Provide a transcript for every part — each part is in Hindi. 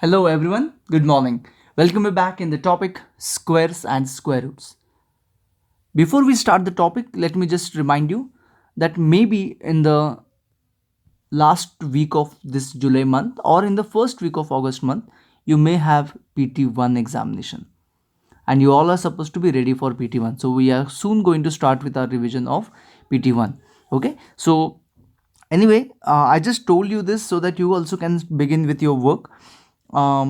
Hello everyone, good morning. Welcome back in the topic squares and square roots. Before we start the topic, let me just remind you that maybe in the last week of this July month or in the first week of August month, you may have PT1 examination and you all are supposed to be ready for PT1. So we are soon going to start with our revision of PT1. Okay, so anyway, I just told you this so that you also can begin with your work. um,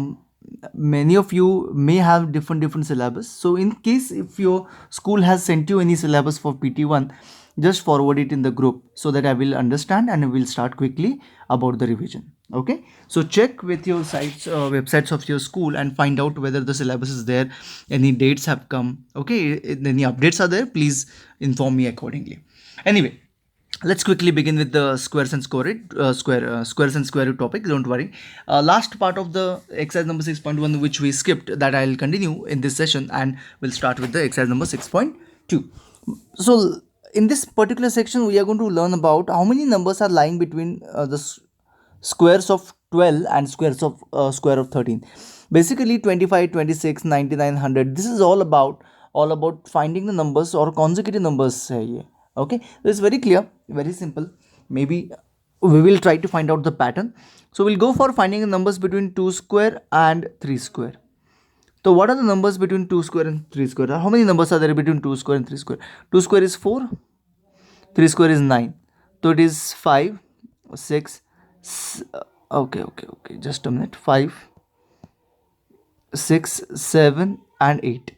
Many of you may have different syllabus, so in case if your school has sent you any syllabus for PT1, just forward it in the group so that I will understand and I will start quickly about the revision. Okay, so check with your sites websites of your school and find out whether the syllabus is there, any dates have come. Okay, any updates are there, please inform me accordingly. Anyway, let's quickly begin with the squares and square root topic. Don't worry, last part of the exercise number 6.1 which we skipped, that I'll continue in this session and we'll start with the exercise number 6.2. So in this particular section we are going to learn about how many numbers are lying between squares of 12 and square of 13. Basically 25, 26, 99, 100. This is all about finding the numbers or consecutive numbers है ये. Okay, so it's very clear, very simple. Maybe we will try to find out the pattern. So we'll go for finding the numbers between 2 square and 3 square. So what are the numbers between 2 square and 3 square? How many numbers are there between 2 square and 3 square? 2 square is 4, 3 square is 9. So it is 5, 6, okay, just a minute. 5, 6, 7 and 8.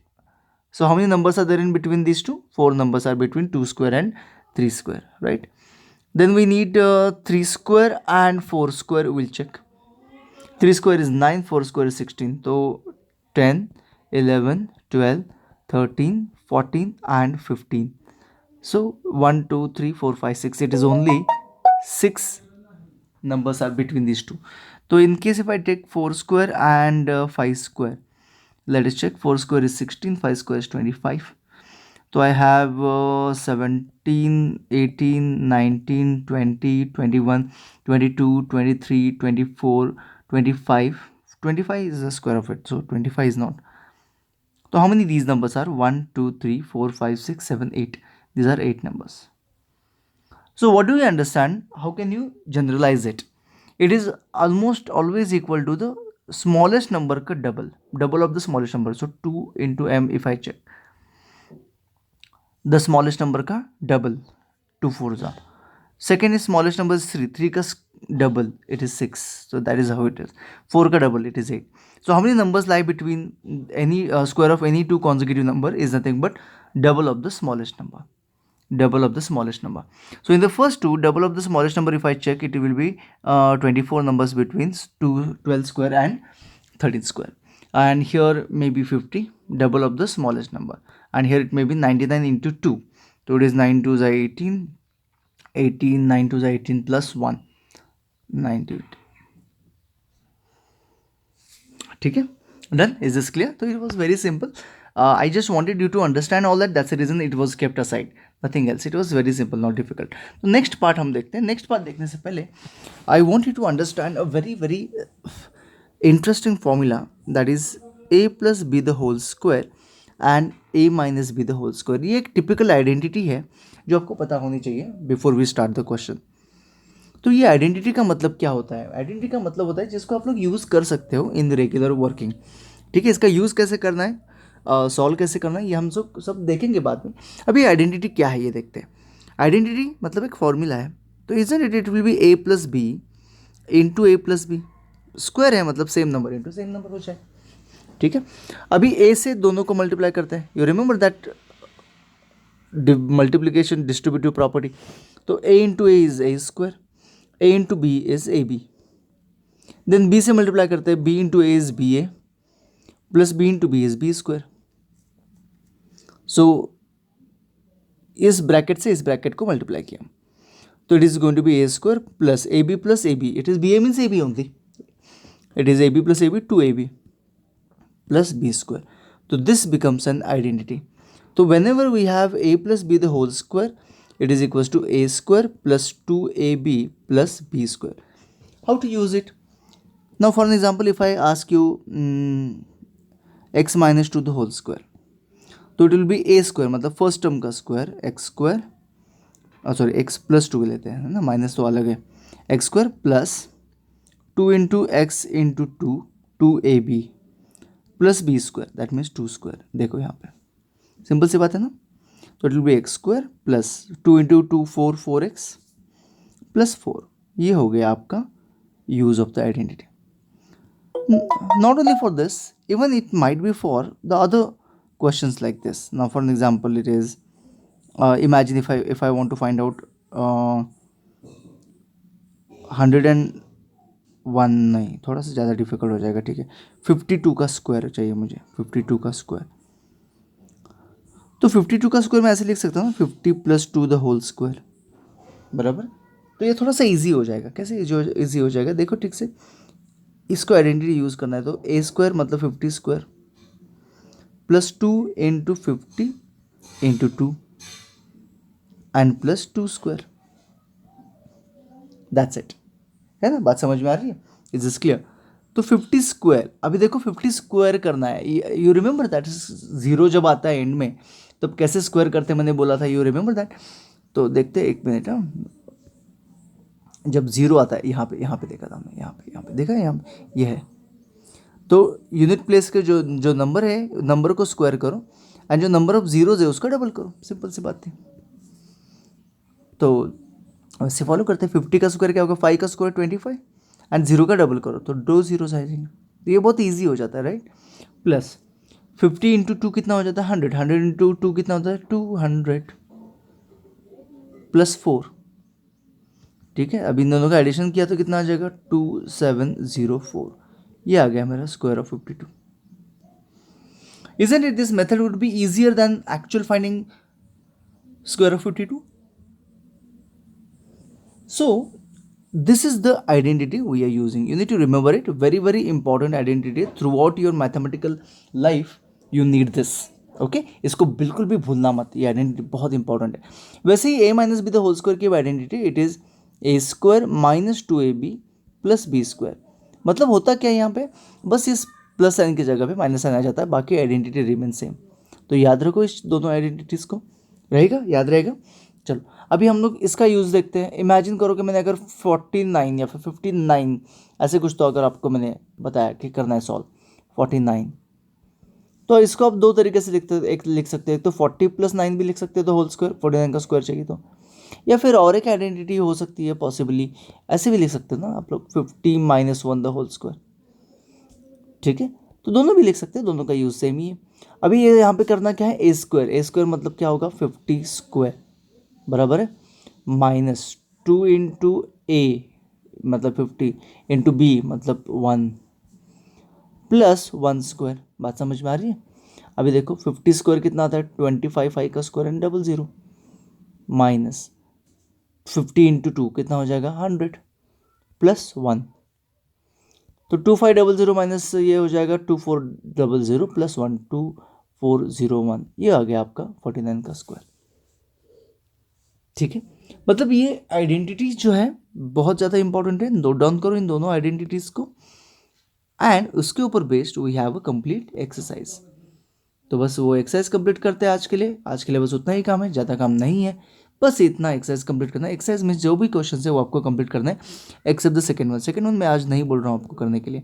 So how many numbers are there in between these two? 4 numbers are between 2 square and 3 square, right? Then we need 3 square and 4 square. We'll check. 3 square is 9, 4 square is 16. So 10, 11, 12, 13, 14 and 15. So 1, 2, 3, 4, 5, 6. It is only 6 numbers are between these two. So in case if I take 4 square and 5 square, let us check. 4 square is 16, 5 square is 25. So I have 17, 18, 19, 20, 21, 22, 23, 24, 25. 25 is the square of it, so 25 is not. So how many these numbers are? 1, 2, 3, 4, 5, 6, 7, 8. These are 8 numbers. So what do you understand? How can you generalize it? It is almost always equal to the smallest number ka double of the smallest number. So 2 into m, if I check, the smallest number ka double, 2 4s are. Second is smallest number is 3, 3 ka double, it is 6. So that is how it is. 4 ka double, it is 8. So how many numbers lie between any square of any two consecutive number is nothing but double of the smallest number. Double of the smallest number. So in the first two, double of the smallest number, if I check, it will be 24 numbers between 12 square and 13 square. And here maybe 50, double of the smallest number. And here it may be 99 into 2. So it is 9 2s are 18, 18, 9 2s are 18 plus 1, 98. ठीक है, done? Is this clear? So it was very simple. I just wanted you to understand all that. That's the reason it was kept aside. Nothing else. It was very simple, not difficult. So next part हम देखते हैं. Next part देखने से पहले I want you to understand a very interesting formula, that is a plus b the whole square and a minus b the whole square. ये एक typical identity है जो आपको पता होनी चाहिए before we start the question. तो ये आइडेंटिटी का मतलब क्या होता है? आइडेंटिटी का मतलब होता है जिसको आप लोग यूज़ कर सकते हो इन रेगुलर वर्किंग. ठीक है, इसका यूज़ कैसे करना है, सॉल्व कैसे करना है, ये हम सब देखेंगे बाद में. अभी आइडेंटिटी क्या है ये देखते हैं. आइडेंटिटी मतलब एक फॉर्मूला है. तो isn't it will be a plus B into A plus B. Square है मतलब same number into same number हो जाए. ठीक है, अभी a से दोनों को मल्टीप्लाई करते हैं. You remember that multiplication distributive property. तो a into A is A square, a into B is A B. Then b से मल्टीप्लाई करते हैं, b into A is B A plus b into B is B square. So इस ब्रैकेट से इस ब्रैकेट को मल्टीप्लाई किया तो it is going to be A square plus A B. It is B A means A B only. It is A B plus A B two A B plus B square. तो दिस बिकम्स एन आइडेंटिटी. तो whenever we have A plus B the whole square, it is equals to a square plus 2ab plus b square. How to use it? Now for an example, if I ask you x minus 2 the whole square, तो it will be A square, मतलब फर्स्ट टर्म का square X square, sorry X plus two लेते हैं, है ना, माइनस तो अलग है, X square plus 2 × x × 2 2ab plus B square, that means 2 square. देखो यहाँ पे सिंपल सी बात है ना। तो it will be X square plus 2 × 2 4 4x plus 4। ये हो गया आपका use of the identity. Not only for this, even it might be for the other questions like this. Now for an example, it is imagine if I want to find out 101, नहीं थोड़ा सा ज़्यादा डिफिकल्ट हो जाएगा, ठीक है, 52 का स्क्वायर चाहिए मुझे, 52 का स्क्वायर। तो 52 का स्क्वायर मैं ऐसे लिख सकता हूँ 50 + 2 द होल स्क्वायर, बराबर। तो ये थोड़ा सा इजी हो जाएगा। कैसे इजी हो जाएगा, देखो ठीक से, इसको आइडेंटिटी यूज़ करना है। तो ए स्क्वायर मतलब 50 square plus 2 × 50 × 2 and plus 2 square, that's it. है ना, बात समझ में आ रही है, इज दिस क्लियर। तो 50 स्क्वायर, अभी देखो 50 स्क्वायर करना है, यू रिमेंबर दैट, जीरो जब आता है एंड में तब कैसे स्क्वायर करते हैं, मैंने बोला था, यू रिमेंबर दैट। तो देखते हैं, एक मिनट, जब जीरो आता है, यहाँ पे देखा था हमने, यहाँ पे देखा है, यहाँ पे ये है। तो यूनिट प्लेस के जो जो नंबर है, नंबर को स्क्वायर करो एंड जो नंबर ऑफ जीरोज है उसका डबल करो, सिंपल सी बात थी। तो वैसे फॉलो करते हैं। 50 का स्क्वायर क्या होगा, 5 का स्क्वायर 25 एंड जीरो का डबल करो तो 2 जीरोज आ जाएंगे। तो ये बहुत ईजी हो जाता है, राइट। प्लस 50 × 2 कितना हो जाता है, 100, 100 × 2 कितना होता है, 200 प्लस 4, ठीक है। अब इन दोनों का एडिशन किया तो कितना आ जाएगा, 2704। ये आ गया मेरा square of 52। Isn't it this method would be easier than actual finding square of 52? So this is the identity we are using. You need to remember it. Very very important identity throughout your mathematical life. You need this. Okay इसको बिल्कुल भी भूलना मत, ये आइडेंटिटी बहुत इंपॉर्टेंट है। वैसे ही a minus B the whole square की identity it is a square minus 2ab plus B square. मतलब होता क्या है यहाँ पे, बस इस प्लस साइन की जगह पे माइनस साइन आ जाता है, बाकी आइडेंटिटी रिमेन सेम। तो याद रखो इस दोनों आइडेंटिटीज़ को, रहेगा, याद रहेगा। चलो अभी हम लोग इसका यूज़ देखते हैं। इमेजिन करो कि मैंने अगर 49 या फिर 59 ऐसे कुछ, तो अगर आपको मैंने बताया कि करना है सॉल्व 49, तो इसको आप दो तरीके से लिख सकते हैं। एक तो 40 + 9 भी लिख सकते हैं तो होल स्क्वायर, 49 का स्क्वायर चाहिए तो, या फिर और एक आइडेंटिटी हो सकती है पॉसिबली, ऐसे भी लिख सकते हैं ना आप लोग, 50 - 1 द होल स्क्वायर, ठीक है। तो दोनों भी लिख सकते हैं, दोनों का यूज़ सेम ही है। अभी ये यहाँ पे करना क्या है, ए स्क्वायर मतलब क्या होगा, 50 स्क्वायर, बराबर है, माइनस 2 × a मतलब 50 × b मतलब 1 प्लस 1 स्क्वायर। बात समझ में आ रही है। अभी देखो 50 स्क्वायर कितना आता है, 25, 5 का स्क्वायर एंड 00 माइनस 50 × 2 कितना हो जाएगा, 100 प्लस 1। तो 2500 माइनस ये हो जाएगा 2400 प्लस 1 2401। ये आ गया आपका 49 का स्क्वायर, ठीक है। मतलब ये आइडेंटिटी जो है बहुत ज़्यादा इंपॉर्टेंट है, नोट डाउन करो इन दोनों आइडेंटिटीज़ को एंड उसके ऊपर based we have a complete exercise. तो बस वो एक्सरसाइज कंप्लीट करते हैं आज के लिए। आज के लिए बस उतना ही काम है, ज़्यादा काम नहीं है, बस इतना एक्सरसाइज कंप्लीट करना है। एक्सरसाइज में जो भी क्वेश्चन है वो आपको कंप्लीट करना है, एक्सेप्ट द सेकंड वन मैं आज नहीं बोल रहा हूँ आपको करने के लिए,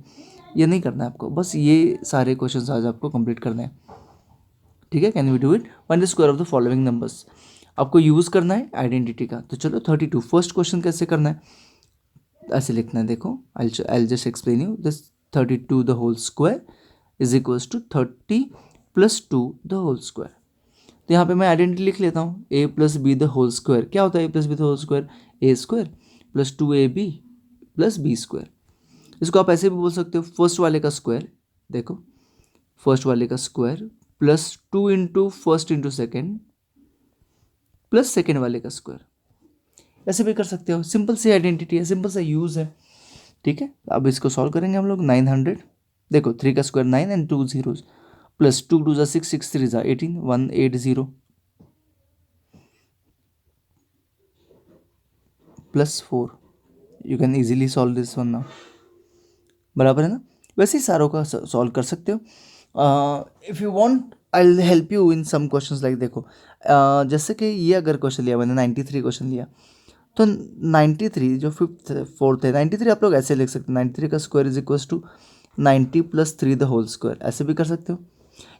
ये नहीं करना है आपको, बस ये सारे क्वेश्चन आज आपको कंप्लीट करने हैं, ठीक है। Can we do it, find the square of the following numbers. आपको यूज़ करना है आइडेंटिटी का। तो चलो 32 फर्स्ट क्वेश्चन कैसे करना है, ऐसे लिखना है। देखो I just explain you this, 32 the whole square is equals to 30 + 2 the whole square. तो यहाँ पे मैं आइडेंटिटी लिख लेता हूँ, a + b the whole square. क्या होता है a + b the whole square, a square plus 2ab plus B square. इसको आप ऐसे भी बोल सकते हो, फर्स्ट वाले का स्क्वायर, देखो फर्स्ट वाले का square plus 2 × first × second plus second वाले का स्क्वायर, ऐसे भी कर सकते हो। सिंपल सी आइडेंटिटी है, सिंपल सा यूज़ है, ठीक है। अब इसको सॉल्व करेंगे हम लोग। 900, देखो 3 का square 9 and 2 zeros plus 2 × 2 = 6, 6 × 3 = 18, 180 plus 4। You can easily solve this one now. बराबर है ना। वैसे ही सारों का सॉल्व कर सकते हो। If you want I will help you in some questions like देखो, जैसे कि ये अगर क्वेश्चन लिया मैंने 93 क्वेश्चन लिया, तो 93 जो फिफ्थ फोर्थ है 93 आप लोग ऐसे लिख सकते हो, 93 का square is equals to 90 + 3 the whole square, ऐसे भी कर सकते हो।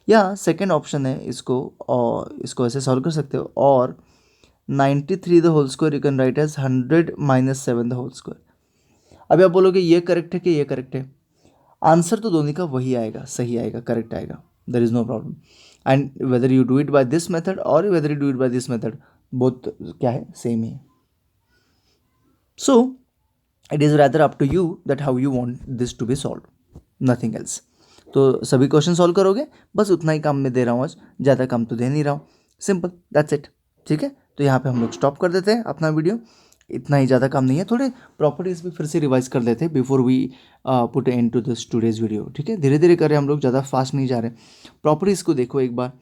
या सेकेंड ऑप्शन है इसको, और इसको ऐसे सॉल्व कर सकते हो, और 93 the whole square you can write as 100 - 7 the whole square. अभी आप बोलोगे ये करेक्ट है कि ये करेक्ट है, आंसर तो दोनों का वही आएगा, सही आएगा, करेक्ट आएगा, there is no problem. And whether you do it by this method और whether you do it by this method, both क्या है, सेम ही है। So it is rather up to you that how you want this to be solve, nothing else. तो सभी क्वेश्चन सॉल्व करोगे, बस उतना ही काम मैं दे रहा हूँ आज, ज़्यादा काम तो दे नहीं रहा हूँ, सिंपल, दैट्स इट। ठीक है, तो यहाँ पे हम लोग स्टॉप कर देते हैं अपना वीडियो, इतना ही, ज़्यादा काम नहीं है। थोड़े प्रॉपर्टीज़ भी फिर से रिवाइज कर लेते हैं before we put end to this today's video. ठीक है, धीरे धीरे करें हम लोग, ज़्यादा फास्ट नहीं जा रहे। प्रॉपर्टीज़ को देखो एक बार,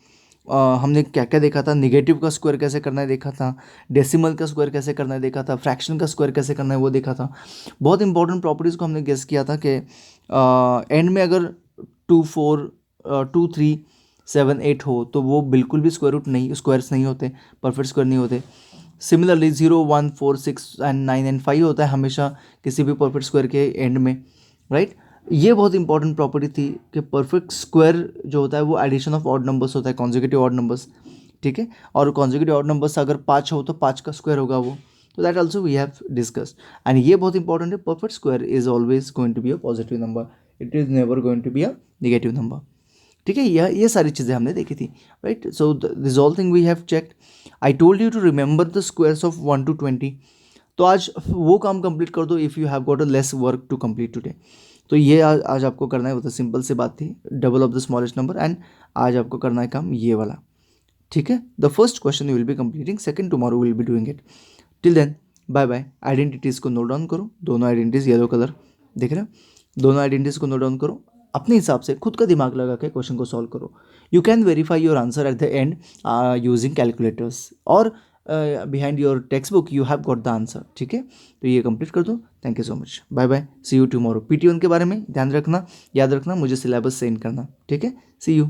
हमने क्या क्या देखा था, निगेटिव का स्क्वायर कैसे करना है देखा था, डेसिमल का स्क्वायर कैसे करना है देखा था, फ्रैक्शन का स्क्वायर कैसे करना है वो देखा था। बहुत इंपॉर्टेंट प्रॉपर्टीज़ को हमने गेस किया था कि एंड में अगर 2 4 2 3 7 8 हो तो वो बिल्कुल भी स्क्वायर रूट नहीं, स्क्वायर्स नहीं होते, परफेक्ट स्क्वायर नहीं होते। सिमिलरली 0 1 4 6 एंड 9 एंड 5 होता है हमेशा किसी भी परफेक्ट स्क्वायर के एंड में, राइट। ये बहुत इंपॉर्टेंट प्रॉपर्टी थी कि परफेक्ट स्क्वायर जो होता है वो एडिशन ऑफ ऑड नंबर्स होता है, कॉन्जिक्यूटिव ऑड नंबर्स। ठीक है, और कॉन्जिक्यूटिव ऑड नंबर्स अगर 5 हो तो 5 का स्क्वायर होगा वो, तो that also we have discussed. And ये बहुत इंपॉर्टेंट है, perfect square is always going to be a positive number, it is never going to be a negative number. ठीक है, ये सारी चीज़ें हमने देखी थी, right. So this all thing we have checked. I told you to remember the squares of 1 to 20। तो आज वो काम कंप्लीट कर दो if you have got a less work to complete today. तो ये आज आपको करना है, वो तो सिंपल सी बात थी, double of the smallest number, and आज आपको करना है काम ये वाला। ठीक है, the first question you will be completing, second tomorrow will be doing it. Till then bye bye. Identities को नोट डाउन करो, दोनों आइडेंटिटीज़ येलो कलर देख रहे हो, दोनों आइडेंटिटीज़ को नोट डाउन करो, अपने हिसाब से खुद का दिमाग लगा के क्वेश्चन को सॉल्व करो। You can verify your answer at the end using calculators, और behind your text book you have got the answer. ठीक है, तो ये कंप्लीट कर दो। Thank you so much, bye bye, see you tomorrow. PT1 के बारे में ध्यान रखना, याद रखना, मुझे सिलेबस सेंड करना। ठीक है, सी यू।